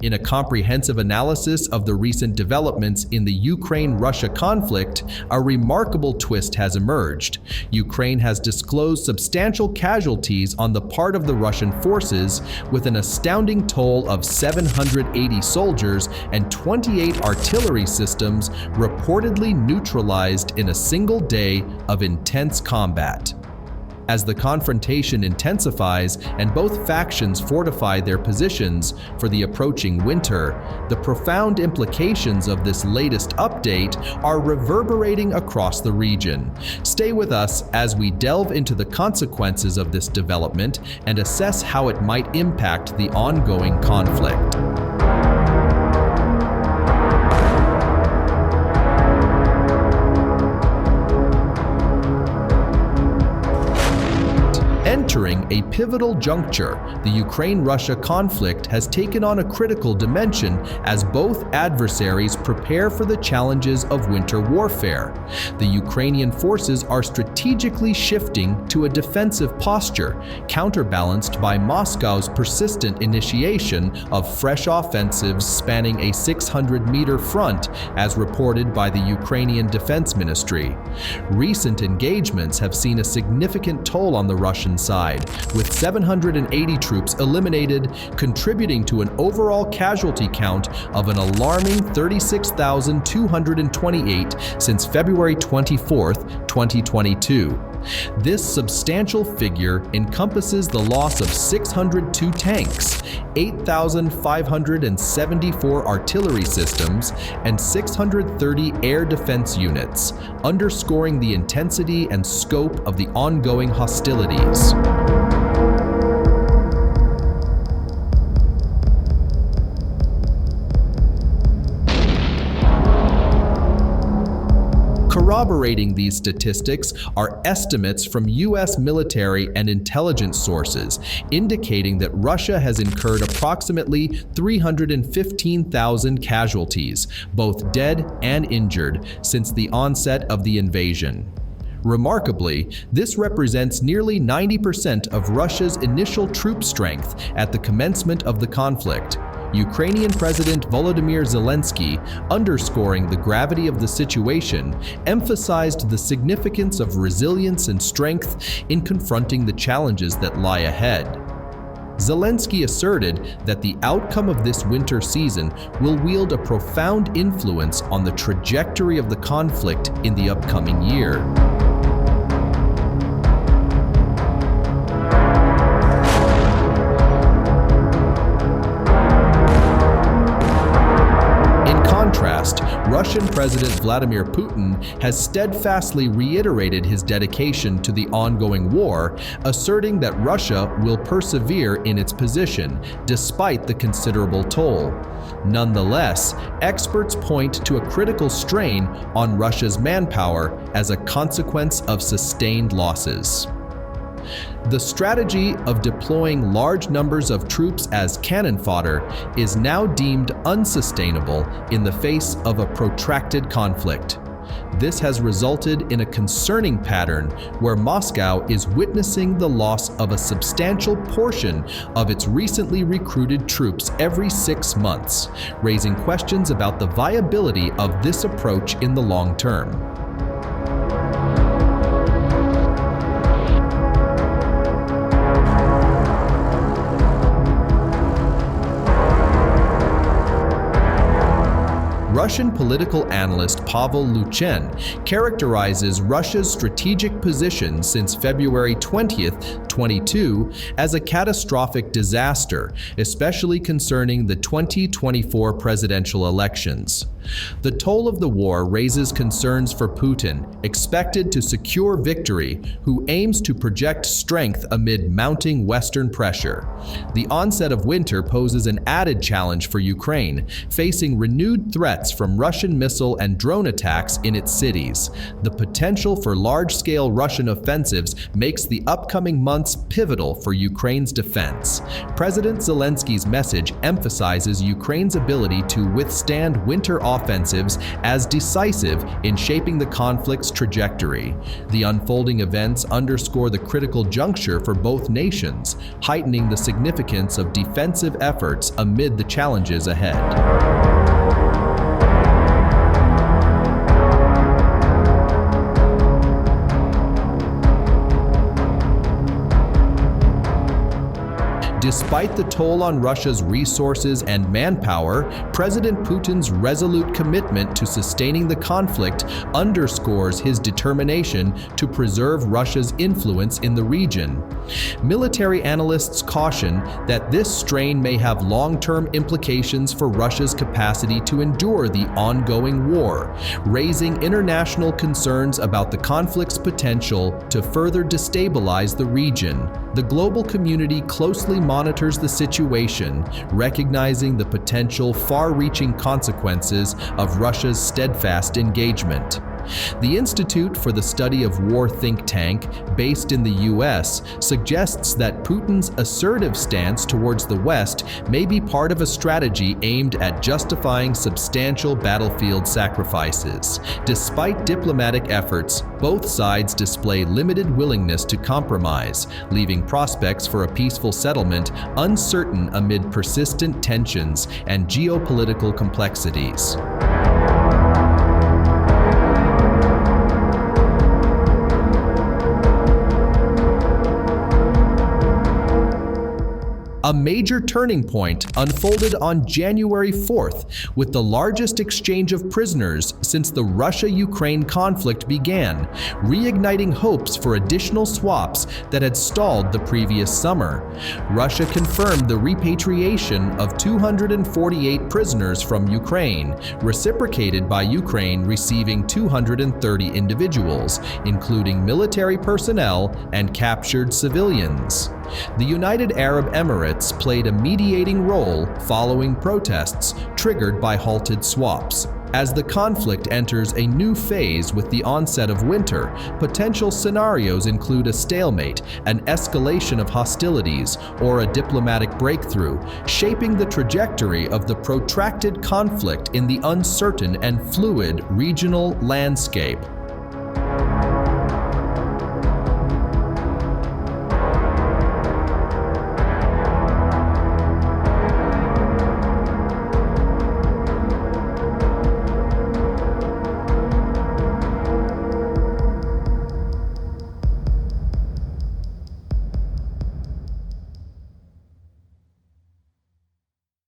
In a comprehensive analysis of the recent developments in the Ukraine-Russia conflict, a remarkable twist has emerged. Ukraine has disclosed substantial casualties on the part of the Russian forces, with an astounding toll of 780 soldiers and 28 artillery systems reportedly neutralized in a single day of intense combat. As the confrontation intensifies and both factions fortify their positions for the approaching winter, the profound implications of this latest update are reverberating across the region. Stay with us as we delve into the consequences of this development and assess how it might impact the ongoing conflict. Entering a pivotal juncture, the Ukraine-Russia conflict has taken on a critical dimension as both adversaries prepare for the challenges of winter warfare. The Ukrainian forces are strategically shifting to a defensive posture, counterbalanced by Moscow's persistent initiation of fresh offensives spanning a 600-meter front, as reported by the Ukrainian Defense Ministry. Recent engagements have seen a significant toll on the Russian side, with 780 troops eliminated, contributing to an overall casualty count of an alarming 36,228 since February 24, 2022. This substantial figure encompasses the loss of 602 tanks, 8,574 artillery systems, and 630 air defense units, underscoring the intensity and scope of the ongoing hostilities. Corroborating these statistics are estimates from U.S. military and intelligence sources, indicating that Russia has incurred approximately 315,000 casualties, both dead and injured, since the onset of the invasion. Remarkably, this represents nearly 90% of Russia's initial troop strength at the commencement of the conflict. Ukrainian President Volodymyr Zelensky, underscoring the gravity of the situation, emphasized the significance of resilience and strength in confronting the challenges that lie ahead. Zelensky asserted that the outcome of this winter season will wield a profound influence on the trajectory of the conflict in the upcoming year. Russian President Vladimir Putin has steadfastly reiterated his dedication to the ongoing war, asserting that Russia will persevere in its position, despite the considerable toll. Nonetheless, experts point to a critical strain on Russia's manpower as a consequence of sustained losses. The strategy of deploying large numbers of troops as cannon fodder is now deemed unsustainable in the face of a protracted conflict. This has resulted in a concerning pattern where Moscow is witnessing the loss of a substantial portion of its recently recruited troops every 6 months, raising questions about the viability of this approach in the long term. Russian political analyst Pavel Luchen characterizes Russia's strategic position since February 20, 2022 as a catastrophic disaster, especially concerning the 2024 presidential elections. The toll of the war raises concerns for Putin, expected to secure victory, who aims to project strength amid mounting Western pressure. The onset of winter poses an added challenge for Ukraine, facing renewed threats from Russian missile and drone attacks in its cities. The potential for large-scale Russian offensives makes the upcoming months pivotal for Ukraine's defense. President Zelensky's message emphasizes Ukraine's ability to withstand winter offensives as decisive in shaping the conflict's trajectory. The unfolding events underscore the critical juncture for both nations, heightening the significance of defensive efforts amid the challenges ahead. Despite the toll on Russia's resources and manpower, President Putin's resolute commitment to sustaining the conflict underscores his determination to preserve Russia's influence in the region. Military analysts caution that this strain may have long-term implications for Russia's capacity to endure the ongoing war, raising international concerns about the conflict's potential to further destabilize the region. The global community closely monitors the situation, recognizing the potential far-reaching consequences of Russia's steadfast engagement. The Institute for the Study of War think tank, based in the US, suggests that Putin's assertive stance towards the West may be part of a strategy aimed at justifying substantial battlefield sacrifices. Despite diplomatic efforts, both sides display limited willingness to compromise, leaving prospects for a peaceful settlement uncertain amid persistent tensions and geopolitical complexities. A major turning point unfolded on January 4th, with the largest exchange of prisoners since the Russia-Ukraine conflict began, reigniting hopes for additional swaps that had stalled the previous summer. Russia confirmed the repatriation of 248 prisoners from Ukraine, reciprocated by Ukraine receiving 230 individuals, including military personnel and captured civilians. The United Arab Emirates played a mediating role following protests triggered by halted swaps. As the conflict enters a new phase with the onset of winter, potential scenarios include a stalemate, an escalation of hostilities, or a diplomatic breakthrough, shaping the trajectory of the protracted conflict in the uncertain and fluid regional landscape.